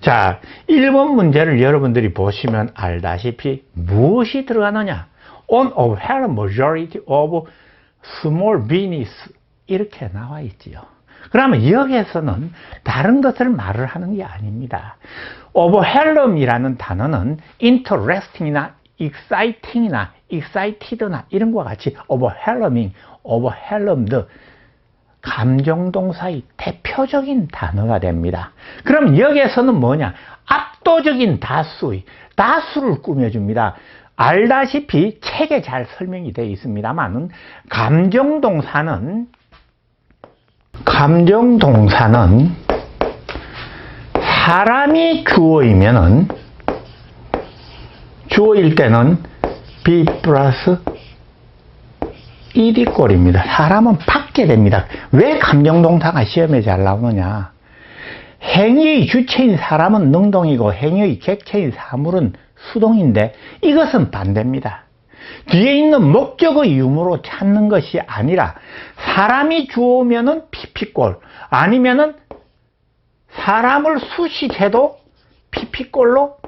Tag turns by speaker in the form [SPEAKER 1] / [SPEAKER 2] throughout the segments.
[SPEAKER 1] 자, 1번 문제를 여러분들이 보시면 알다시피 무엇이 들어가느냐? On a whole majority of small business 이렇게 나와 있지요. 그러면 여기에서는 다른 것을 말을 하는 게 아닙니다. overwhelm이라는 단어는 interesting이나 exciting이나 excited나 이런 것과 같이 overwhelming, overwhelmed 감정동사의 대표적인 단어가 됩니다. 그럼 여기에서는 뭐냐? 압도적인 다수를 꾸며줍니다. 알다시피 책에 잘 설명이 되어 있습니다만 감정동사는 사람이 주어일 때는 be 플러스 ed 꼴입니다. 사람은 받게 됩니다. 왜 감정동사가 시험에 잘 나오느냐? 행위의 주체인 사람은 능동이고 행위의 객체인 사물은 수동인데 이것은 반대입니다. 뒤에 있는 목적의 유무로 찾는 것이 아니라 사람이 주어오면은 PP꼴 아니면은 사람을 수식해도 PP꼴로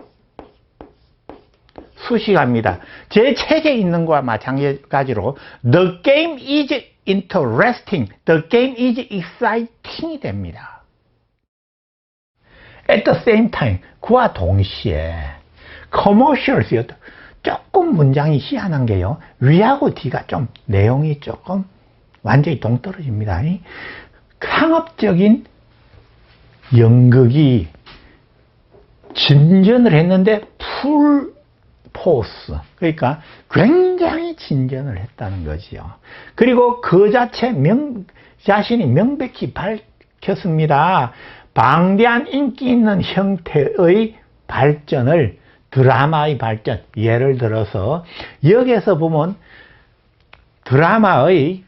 [SPEAKER 1] 수식합니다. 제 책에 있는 것과 마찬가지로 The game is interesting, the game is exciting이 됩니다. At the same time, 그와 동시에 commercials여도 조금 문장이 희한한 게요. 위하고 뒤가 좀 내용이 조금 완전히 동떨어집니다. 상업적인 연극이 진전을 했는데 풀 포스, 그러니까 굉장히 진전을 했다는 거지요. 그리고 그 자신이 명백히 밝혔습니다. 방대한 인기 있는 형태의 발전을 드라마의 발전, 예를 들어서 여기에서 보면 드라마의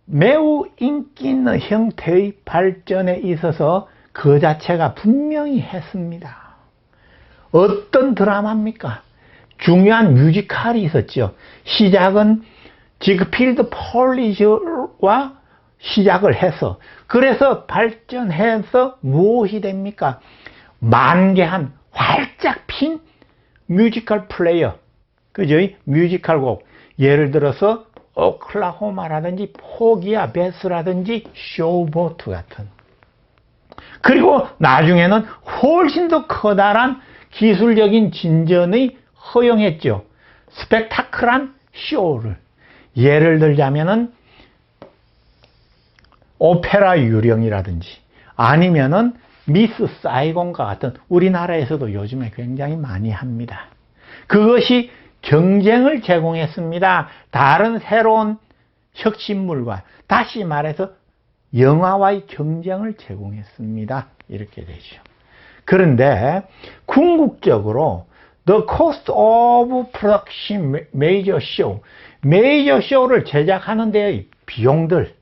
[SPEAKER 1] 매우 인기 있는 형태의 발전에 있어서 그 자체가 분명히 했습니다. 어떤 드라마입니까? 중요한 뮤지컬이 있었죠. 시작은 지그필드 폴리즈와 시작을 해서 그래서 발전해서 무엇이 됩니까? 만개한 활짝 핀 뮤지컬 플레이어, 그죠? 뮤지컬 곡, 예를 들어서 오클라호마라든지 포기야 베스라든지 쇼보트 같은. 그리고 나중에는 훨씬 더 커다란 기술적인 진전이 허용했죠. 스펙타클한 쇼를. 예를 들자면은 오페라 유령이라든지 아니면은 미스 사이곤과 같은, 우리나라에서도 요즘에 굉장히 많이 합니다. 그것이 경쟁을 제공했습니다. 다른 새로운 혁신물과, 다시 말해서 영화와의 경쟁을 제공했습니다. 이렇게 되죠. 그런데 궁극적으로 The cost of production major show를 제작하는 데의 비용들.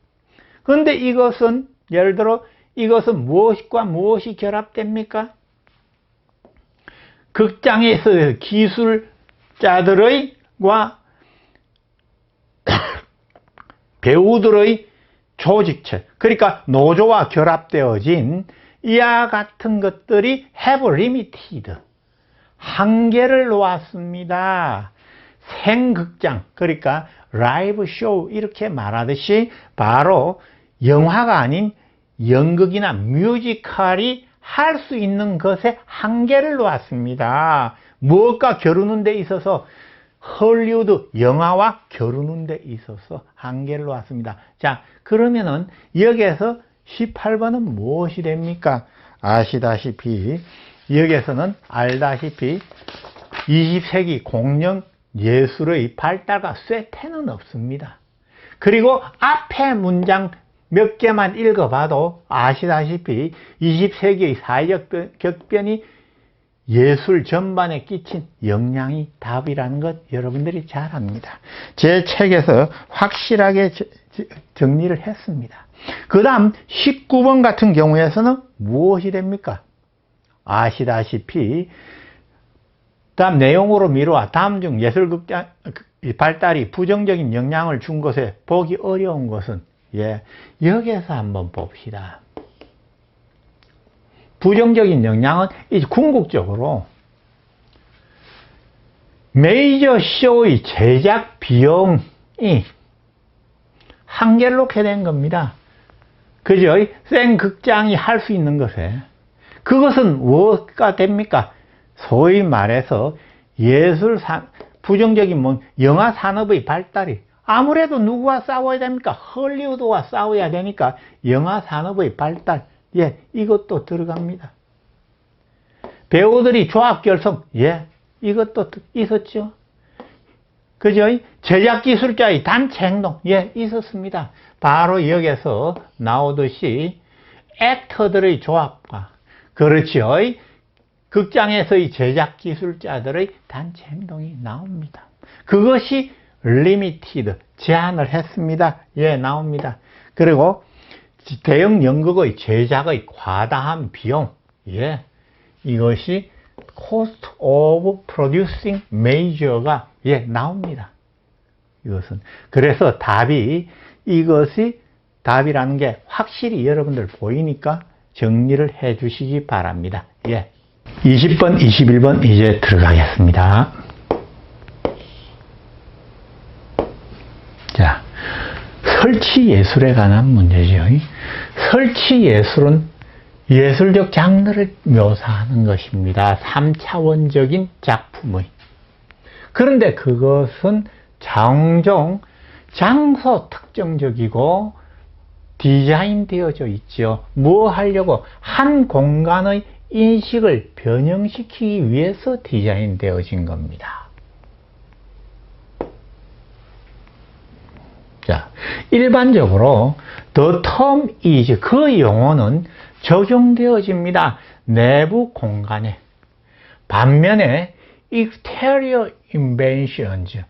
[SPEAKER 1] 그런데 이것은 예를 들어 이것은 무엇과 무엇이 결합됩니까? 극장에서 기술자들과 배우들의 조직체, 그러니까 노조와 결합되어진 이와 같은 것들이 have limited, 한계를 놓았습니다. 생극장, 그러니까 라이브 쇼 이렇게 말하듯이 바로 영화가 아닌 연극이나 뮤지컬이 할 수 있는 것에 한계를 놓았습니다. 무엇과 겨루는 데 있어서, 헐리우드 영화와 겨루는 데 있어서 한계를 놓았습니다. 자, 그러면은 여기에서 18번은 무엇이 됩니까? 아시다시피 여기에서는 알다시피 20세기 공영 예술의 발달과 쇠퇴는 없습니다. 그리고 앞에 문장 몇 개만 읽어봐도 아시다시피 20세기의 사회적 격변이 예술 전반에 끼친 영향이 답이라는 것 여러분들이 잘 압니다. 제 책에서 확실하게 정리를 했습니다. 그 다음 19번 같은 경우에서는 무엇이 됩니까? 아시다시피 다음 내용으로 미루어 다음 중 예술극장 발달이 부정적인 영향을 준 것에 보기 어려운 것은, 여기에서 한번 봅시다. 부정적인 영향은 이 궁극적으로 메이저 쇼의 제작 비용이 한계를 놓게 된 겁니다. 그죠? 센 극장이 할 수 있는 것에. 그것은 뭐가 됩니까? 소위 말해서 부정적인 영화 산업의 발달이, 아무래도 누구와 싸워야 됩니까? 헐리우드와 싸워야 되니까 영화 산업의 발달, 이것도 들어갑니다. 배우들이 조합 결성, 이것도 있었죠. 그죠? 제작기술자의 단체 행동, 있었습니다. 바로 여기서 나오듯이 액터들의 조합과, 그렇죠. 극장에서의 제작기술자들의 단체 행동이 나옵니다. 그것이 리미티드, 제한을 했습니다. 나옵니다. 그리고 대형 연극의 제작의 과다한 비용, 이것이 cost of producing major가 나옵니다. 이것은 그래서 이것이 답이라는 게 확실히 여러분들 보이니까 정리를 해 주시기 바랍니다. 20번, 21번 이제 들어가겠습니다. 자, 설치 예술에 관한 문제죠. 설치 예술은 예술적 장르를 묘사하는 것입니다. 3차원적인 작품의. 그런데 그것은 종종 장소 특정적이고 디자인되어져 있죠. 뭐 하려고? 한 공간의 인식을 변형시키기 위해서 디자인되어진 겁니다. 자, 일반적으로 the term is, 그 용어는 적용되어집니다. 내부 공간에. 반면에 exterior inventions,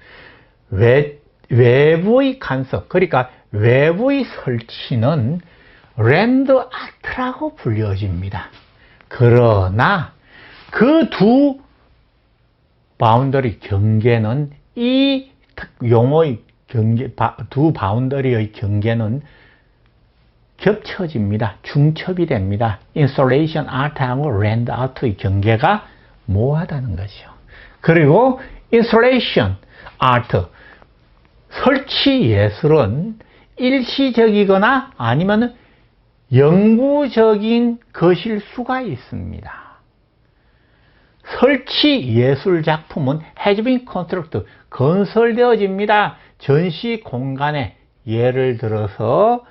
[SPEAKER 1] 외부의 간섭, 그러니까 외부의 설치는 랜드 아트라고 불려집니다. 그러나 그 두 바운더리 경계는, 이 용어의 경계, 두 바운더리의 경계는 겹쳐집니다. 중첩이 됩니다. 인스톨레이션 아트하고 랜드 아트의 경계가 모호하다는 것이죠. 그리고 인스톨레이션 아트, 설치 예술은 일시적이거나 아니면 영구적인 것일 수가 있습니다. 설치 예술 작품은 has been constructed, 건설되어집니다. 전시 공간에, 예를 들어서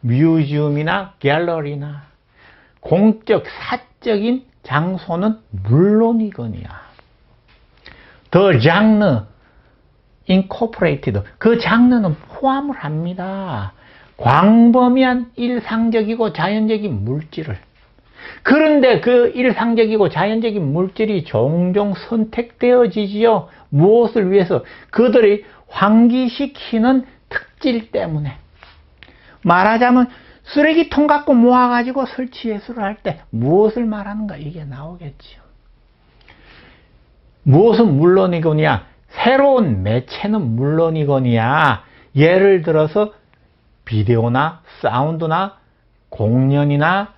[SPEAKER 1] 뮤지엄이나 갤러리나 공적, 사적인 장소는 물론이거니와 the genre incorporated, 그 장르는 포함을 합니다. 광범위한 일상적이고 자연적인 물질을. 그런데 그 일상적이고 자연적인 물질이 종종 선택되어지지요. 무엇을 위해서? 그들이 환기시키는 특질 때문에. 말하자면 쓰레기통 갖고 모아가지고 설치 예술을 할 때 무엇을 말하는가, 이게 나오겠죠. 무엇은 물론이거니와 새로운 매체는 물론이거니와, 예를 들어서 비디오나 사운드나 공연이나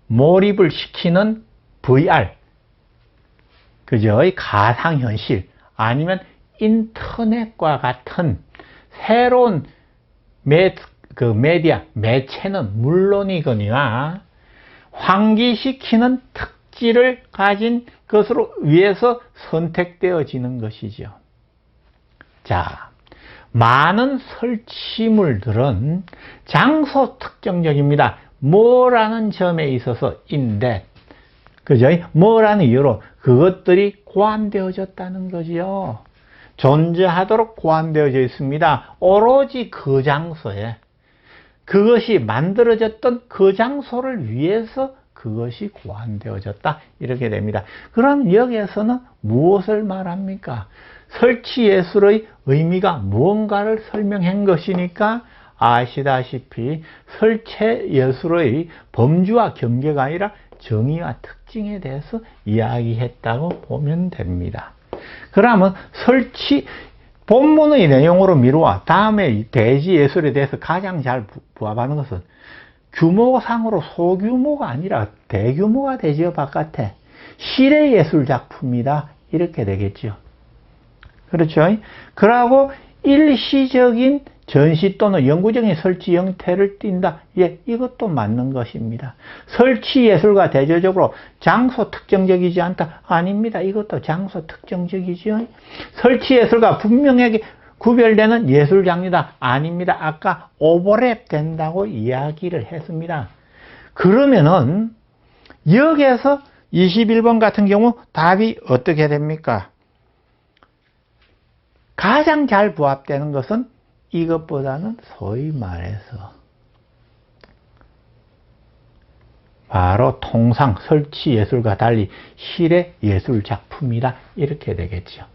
[SPEAKER 1] 몰입을 시키는 VR, 그죠? 가상현실, 아니면 인터넷과 같은 새로운 메디아, 매체는 물론이거니와 환기시키는 특질을 가진 것으로 위해서 선택되어지는 것이죠. 자, 많은 설치물들은 장소 특정적입니다. 뭐라는 점에 있어서 인데, 그죠? 뭐라는 이유로 그것들이 고안되어졌다는 거지요. 존재하도록 고안되어져 있습니다. 오로지 그 장소에, 그것이 만들어졌던 그 장소를 위해서 그것이 고안되어졌다, 이렇게 됩니다. 그럼 여기에서는 무엇을 말합니까? 설치 예술의 의미가 무언가를 설명한 것이니까 아시다시피 설치 예술의 범주와 경계가 아니라 정의와 특징에 대해서 이야기했다고 보면 됩니다. 그러면 본문의 내용으로 미루어 다음에 대지 예술에 대해서 가장 잘 부합하는 것은 규모상으로 소규모가 아니라 대규모가 되죠, 바깥에. 실외예술 작품이다. 이렇게 되겠죠. 그렇죠? 그러고 일시적인 전시 또는 영구적인 설치 형태를 띈다. 예, 이것도 맞는 것입니다. 설치 예술과 대조적으로 장소 특정적이지 않다. 아닙니다. 이것도 장소 특정적이죠. 설치 예술과 분명하게 구별되는 예술 장르다. 아닙니다. 아까 오버랩 된다고 이야기를 했습니다. 그러면은 여기에서 21번 같은 경우 답이 어떻게 됩니까? 가장 잘 부합되는 것은 이것보다는 소위 말해서 바로 통상 설치 예술과 달리 실외 예술 작품이다. 이렇게 되겠죠.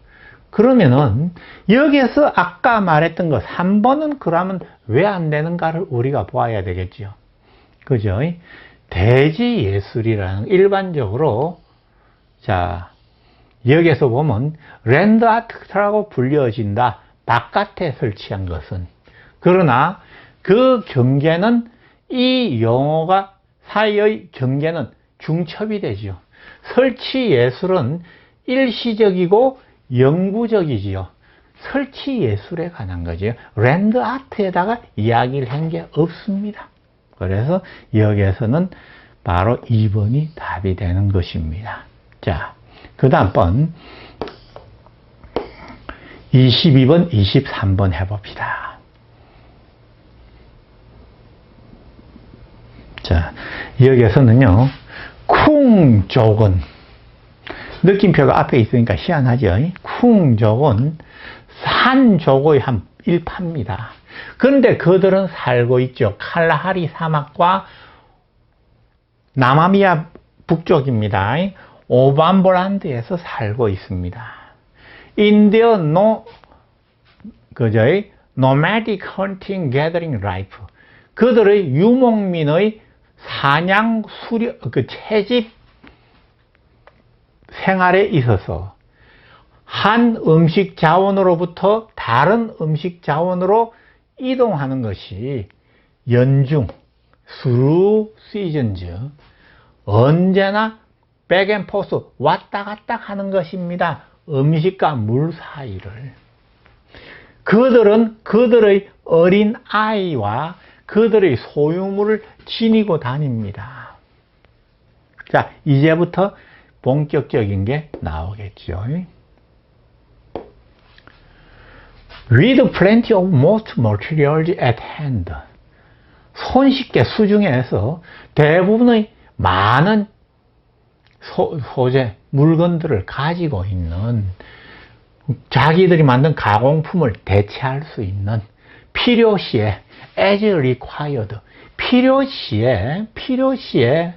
[SPEAKER 1] 그러면은 여기에서 아까 말했던 것 3번은 그러면 왜 안 되는가를 우리가 보아야 되겠죠. 그죠? 대지 예술이라는 일반적으로 자 여기에서 보면 랜드 아트라고 불려진다. 바깥에 설치한 것은. 그러나 그 경계는 이 용어가 사이의 경계는 중첩이 되죠. 설치 예술은 일시적이고 영구적이지요. 설치 예술에 관한 거죠. 랜드 아트에다가 이야기를 한 게 없습니다. 그래서 여기에서는 바로 2번이 답이 되는 것입니다. 자, 그 다음 번 22번, 23번 해봅시다. 자, 여기에서는요, 쿵족은, 느낌표가 앞에 있으니까 희한하죠? 쿵족은 산족의 한 일파입니다. 그런데 그들은 살고 있죠. 칼라하리 사막과 나마비아 북쪽입니다. 오반볼란드에서 살고 있습니다. 인디어 nomadic hunting gathering life. 그들의 유목민의 사냥 수렵 채집 생활에 있어서 한 음식 자원으로부터 다른 음식 자원으로 이동하는 것이 연중 through seasons 언제나 백앤포스 왔다 갔다 하는 것입니다. 음식과 물 사이를. 그들은 그들의 어린 아이와 그들의 소유물을 지니고 다닙니다. 자, 이제부터 본격적인 게 나오겠죠. With plenty of most materials at hand. 손쉽게 수중에서 대부분의 많은 소재, 물건들을 가지고 있는 자기들이 만든 가공품을 대체할 수 있는 필요시에 as required 필요시에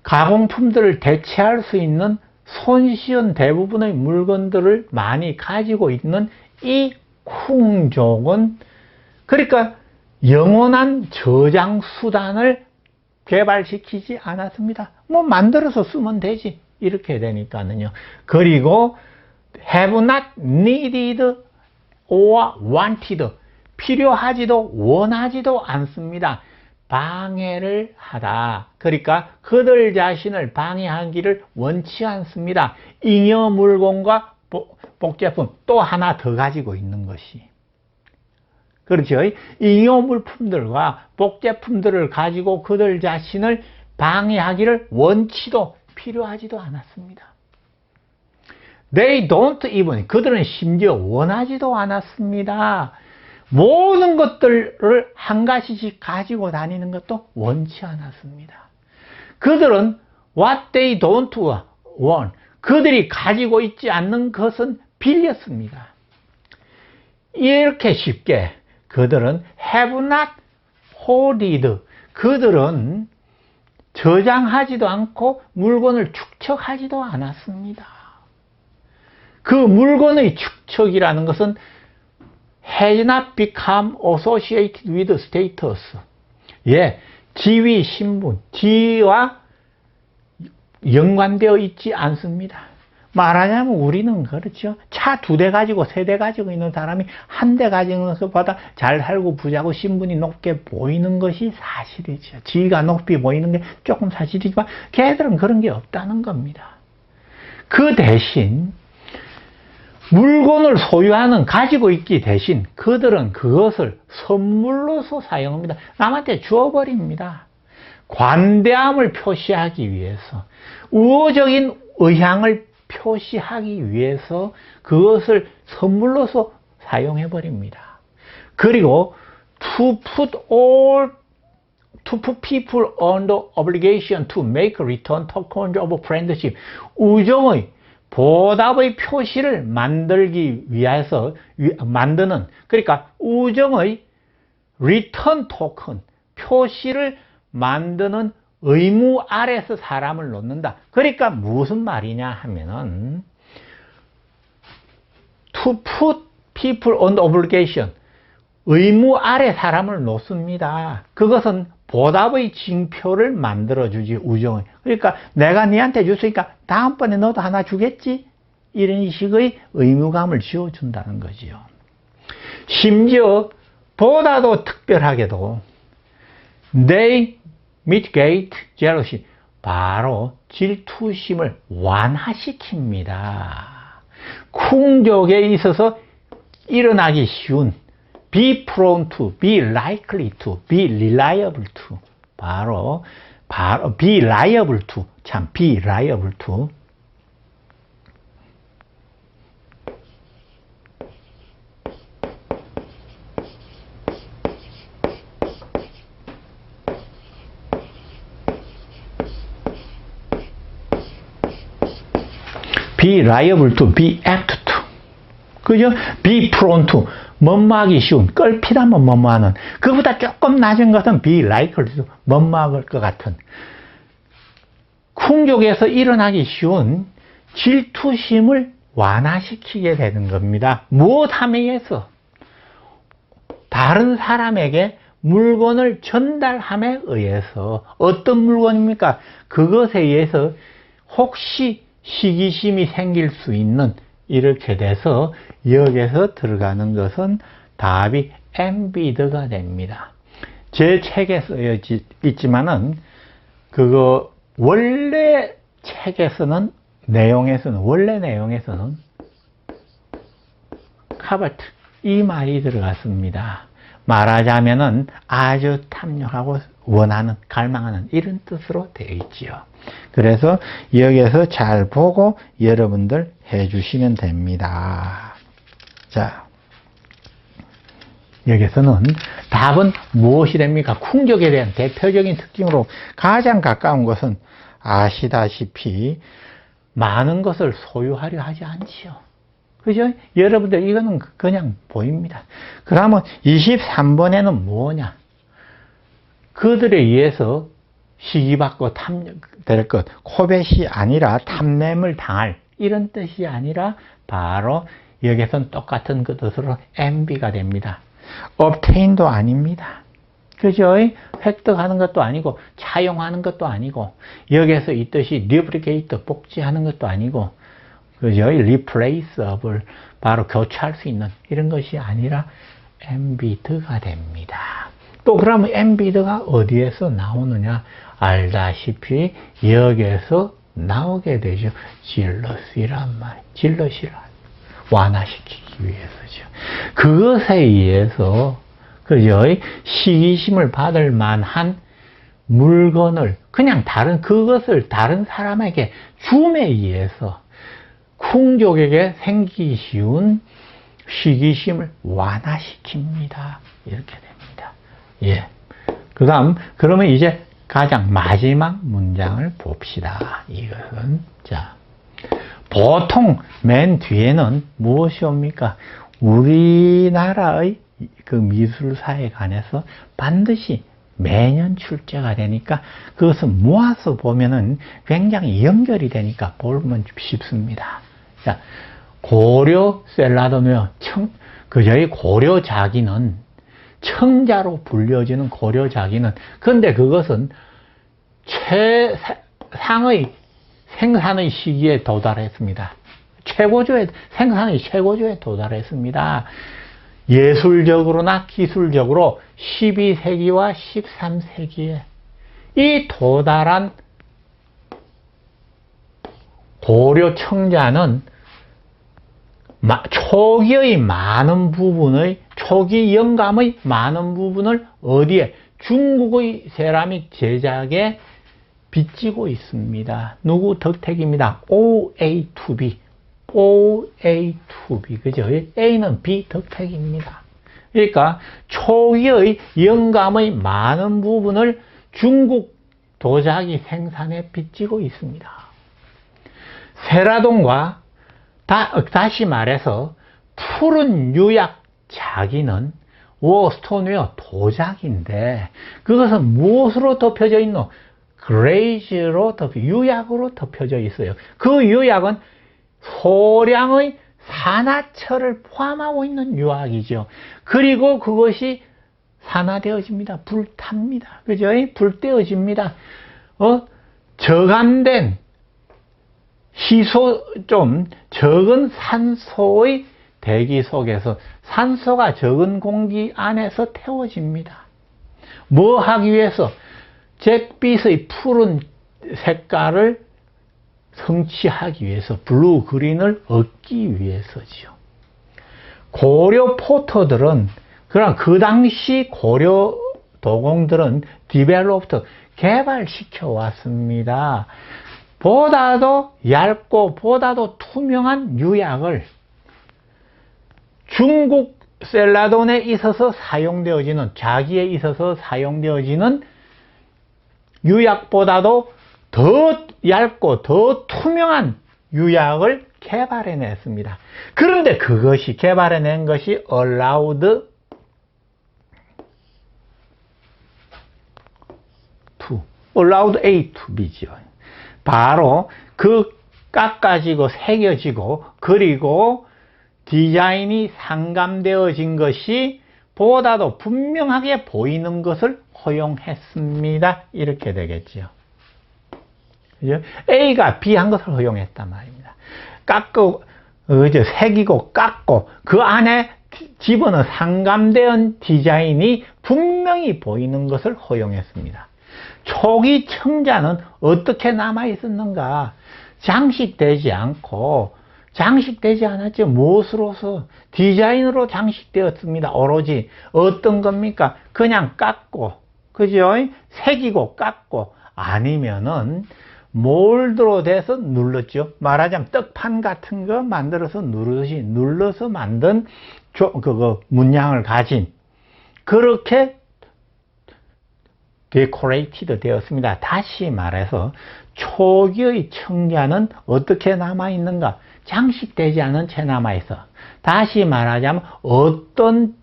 [SPEAKER 1] 가공품들을 대체할 수 있는 손쉬운 대부분의 물건들을 많이 가지고 있는 이 쿵족은 그러니까 영원한 저장 수단을 개발시키지 않았습니다. 뭐 만들어서 쓰면 되지. 이렇게 되니까는요. 그리고 have not needed or wanted. 필요하지도 원하지도 않습니다. 방해를 하다. 그러니까 그들 자신을 방해하기를 원치 않습니다. 잉여 물건과 복제품 또 하나 더 가지고 있는 것이. 그렇죠. 잉여 물품들과 복제품들을 가지고 그들 자신을 방해하기를 원치도 필요하지도 않았습니다. They don't even, 그들은 심지어 원하지도 않았습니다. 모든 것들을 한 가지씩 가지고 다니는 것도 원치 않았습니다. 그들은 what they don't want, 그들이 가지고 있지 않는 것은 빌렸습니다. 이렇게 쉽게 그들은 have not hoarded, 그들은 저장하지도 않고 물건을 축적하지도 않았습니다. 그 물건의 축적이라는 것은 has not become associated with status. 예, 지위, 신분, 지위와 연관되어 있지 않습니다. 말하자면 우리는 그렇죠. 차 2대 가지고 3대 가지고 있는 사람이 1대 가지고 있는 것보다 잘 살고 부자고 신분이 높게 보이는 것이 사실이죠. 지위가 높이 보이는 게 조금 사실이지만 걔들은 그런 게 없다는 겁니다. 그 대신 물건을 소유하는 가지고 있기 대신 그들은 그것을 선물로서 사용합니다. 남한테 주어버립니다. 관대함을 표시하기 위해서, 우호적인 의향을 표시하기 위해서 그것을 선물로서 사용해 버립니다. 그리고 to put people under obligation to make return token of friendship, 우정의 보답의 표시를 만들기 위해서 만드는, 그러니까 우정의 return token 표시를 만드는 의무 아래서 사람을 놓는다. 그러니까 무슨 말이냐 하면은 to put people on obligation, 의무 아래 사람을 놓습니다. 그것은 보답의 징표를 만들어주지, 우정의. 그러니까 내가 니한테 줬으니까 다음번에 너도 하나 주겠지? 이런 식의 의무감을 지어준다는 거지요. 심지어 보다도 특별하게도 they mitigate jealousy, 바로 질투심을 완화시킵니다. 쿵족에 있어서 일어나기 쉬운 be prone to, be likely to, be reliable to, 바로 be liable to, 참 be liable to, be liable to, be apt to, 그죠? be prone to, 멋마기 쉬운, 껄핏하면 멋마하는, 그보다 조금 낮은 것은 be likely to, 멋마할 것 같은, 쿵족에서 일어나기 쉬운 질투심을 완화시키게 되는 겁니다. 무엇함에 의해서? 다른 사람에게 물건을 전달함에 의해서. 어떤 물건입니까? 그것에 의해서 혹시 시기심이 생길 수 있는, 이렇게 돼서 여기서 들어가는 것은 답이 envied가 됩니다. 제 책에 쓰여 있지만은 그거 원래 책에서는 원래 내용에서는 covet, 이 말이 들어갔습니다. 말하자면은 아주 탐욕하고 원하는, 갈망하는, 이런 뜻으로 되어 있지요. 그래서 여기에서 잘 보고 여러분들 해주시면 됩니다. 자, 여기서는 답은 무엇이 됩니까? 쿵족에 대한 대표적인 특징으로 가장 가까운 것은 아시다시피 많은 것을 소유하려 하지 않지요. 그죠? 여러분들 이거는 그냥 보입니다. 그러면 23번에는 뭐냐? 그들에 의해서 시기받고 탐될 것, 코벳이 아니라 탐냄을 당할, 이런 뜻이 아니라 바로 여기서는 똑같은 그 뜻으로 envy가 됩니다. obtain도 아닙니다. 그죠? 획득하는 것도 아니고 차용하는 것도 아니고 여기에서 이 뜻이 replicate, 복제하는 것도 아니고, 그죠? replaceable, 바로 교체할 수 있는 이런 것이 아니라 envied가 됩니다. 또 그러면 envied가 어디에서 나오느냐? 알다시피 여기에서 나오게 되죠. jealous이란 말, jealous를 완화시키기 위해서죠. 그것에 의해서, 그죠? 시기심을 받을 만한 물건을 그냥 그것을 다른 사람에게 줌에 의해서 쿵족에게 생기기 쉬운 시기심을 완화시킵니다. 이렇게 됩니다. 예. 그러면 이제 가장 마지막 문장을 봅시다. 이것은, 자, 보통 맨 뒤에는 무엇이 옵니까? 우리나라의 그 미술사에 관해서 반드시 매년 출제가 되니까 그것을 모아서 보면은 굉장히 연결이 되니까 보면 쉽습니다. 자, 고려 셀라도며 그저의 고려 자기는, 청자로 불려지는 고려 자기는, 근데 그것은 최상의 생산의 시기에 도달했습니다. 생산의 최고조에 도달했습니다. 예술적으로나 기술적으로 12세기와 13세기에 이 도달한 고려 청자는 초기 영감의 많은 부분을 어디에? 중국의 세라믹 제작에 빚지고 있습니다. 누구 덕택입니다. OA2B. 그죠? A는 B 덕택입니다. 그러니까 초기의 영감의 많은 부분을 중국 도자기 생산에 빚지고 있습니다. 세라돈과 다시 말해서 푸른 유약 자기는 스톤웨어 도자기인데 그것은 무엇으로 덮여져 있노? 그레이즈로 유약으로 덮여져 있어요. 그 유약은 소량의 산화철을 포함하고 있는 유약이죠. 그리고 그것이 산화되어집니다. 불탑니다. 그죠? 불때어집니다. 저감된 좀 적은 산소의 대기 속에서 산소가 적은 공기 안에서 태워집니다. 뭐 하기 위해서? 잿빛의 푸른 색깔을 성취하기 위해서, 블루 그린을 얻기 위해서지요. 고려 포터들은, 그러나 그 당시 고려 도공들은 개발시켜 왔습니다. 보다도 얇고 보다도 투명한 유약을 중국 셀라돈에 있어서 사용되어지는, 자기에 있어서 사용되어지는 유약보다도 더 얇고 더 투명한 유약을 개발해냈습니다. 그런데 그것이 개발해낸 것이 allowed A to B죠. 바로 그 깎아지고 새겨지고 그리고 디자인이 상감되어진 것이 보다도 분명하게 보이는 것을 허용했습니다. 이렇게 되겠죠. 그죠? A가 B 한 것을 허용했단 말입니다. 새기고 깎고 그 안에 집어넣은 상감된 디자인이 분명히 보이는 것을 허용했습니다. 초기 청자는 어떻게 남아있었는가? 장식되지 않았죠. 무엇으로서? 디자인으로 장식되었습니다. 오로지 어떤 겁니까? 그냥 깎고, 그죠? 새기고 깎고, 아니면은 몰드로 돼서 눌렀죠. 말하자면 떡판 같은 거 만들어서 눌러서 만든 문양을 가진, 그렇게 데코레이티드 되었습니다. 다시 말해서 초기의 청자는 어떻게 남아있는가? 장식되지 않은 채 남아있어. 다시 말하자면 어떤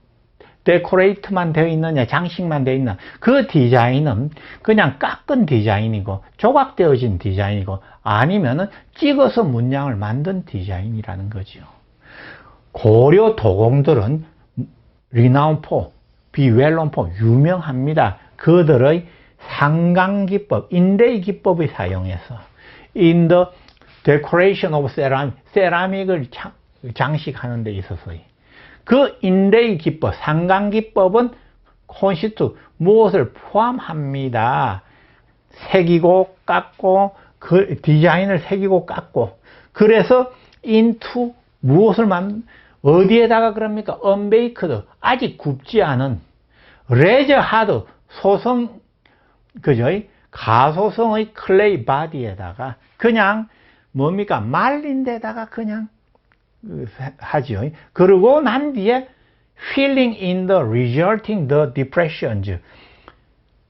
[SPEAKER 1] 데코레이트만 되어 있느냐, 장식만 되어 있나? 그 디자인은 그냥 깎은 디자인이고 조각되어진 디자인이고 아니면은 찍어서 문양을 만든 디자인이라는 거죠. 고려 도공들은 리나운포, 비웰론포 유명합니다. 그들의 상강기법, 인레이 기법을 사용해서 in the decoration of ceramic, 세라믹을 장식하는 데 있어서의 그 인레이 기법, 상강기법은 콘시트 무엇을 포함합니다. 새기고 깎고 그 디자인을 새기고 깎고 그래서 into 무엇을 어디에다가 그럽니까? unbaked 아직 굽지 않은 레저 하드 그죠? 가소성의 클레이 바디에다가 그냥 뭡니까? 말린 데다가 그냥 하죠. 그리고 난 뒤에 filling in the resulting the depressions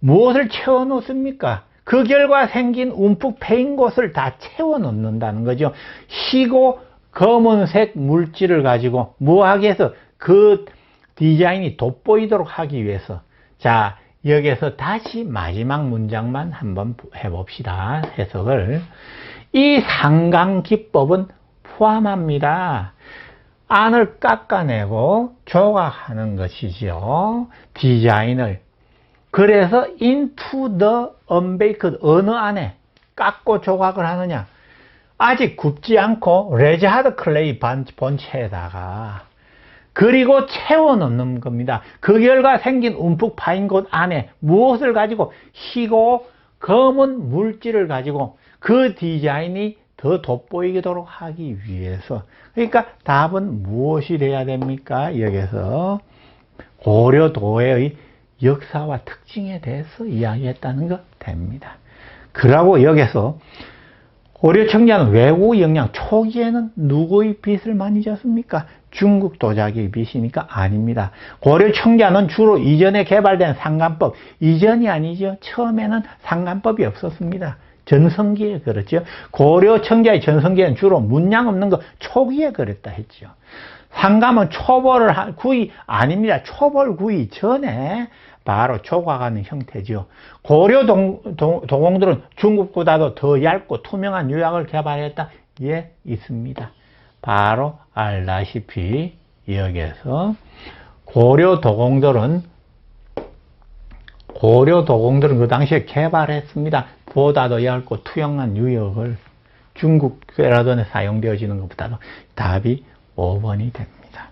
[SPEAKER 1] 무엇을 채워 놓습니까? 그 결과 생긴 움푹 패인 곳을 다 채워 넣는다는 거죠. 희고 검은색 물질을 가지고 뭐 하기 위해서? 그 디자인이 돋보이도록 하기 위해서. 자, 여기에서 다시 마지막 문장만 한번 해봅시다. 해석을. 이 상강기법은 포함합니다. 안을 깎아내고 조각하는 것이죠. 디자인을. 그래서 into the unbaked 어느 안에 깎고 조각을 하느냐? 아직 굽지 않고 레즈하드 클레이 본체에다가 그리고 채워 넣는 겁니다. 그 결과 생긴 움푹 파인 곳 안에 무엇을 가지고 희고 검은 물질을 가지고 그 디자인이 더 돋보이도록 하기 위해서, 그러니까 답은 무엇이 돼야 됩니까? 여기서 고려도의 역사와 특징에 대해서 이야기했다는 것 됩니다. 그러고 여기서 고려 청자는 외국 영향, 초기에는 누구의 빚을 많이 졌습니까? 중국 도자기의 빚이니까 아닙니다. 고려 청자는 주로 이전에 개발된 상간법, 이전이 아니죠. 처음에는 상간법이 없었습니다. 전성기에 그렇죠. 고려 청자의 전성기에는 주로 문양 없는 거 초기에 그랬다 했죠. 상감은 초벌을 구이 아닙니다. 초벌 구이 전에 바로 조각하는 형태죠. 고려 도공들은 중국보다도 더 얇고 투명한 유약을 개발했다. 예, 있습니다. 바로 알다시피 여기에서 고려 도공들은 그 당시에 개발했습니다. 보다도 얇고 투명한 유역을 중국 꾀라돈에 사용되어지는 것보다도 답이 5번이 됩니다.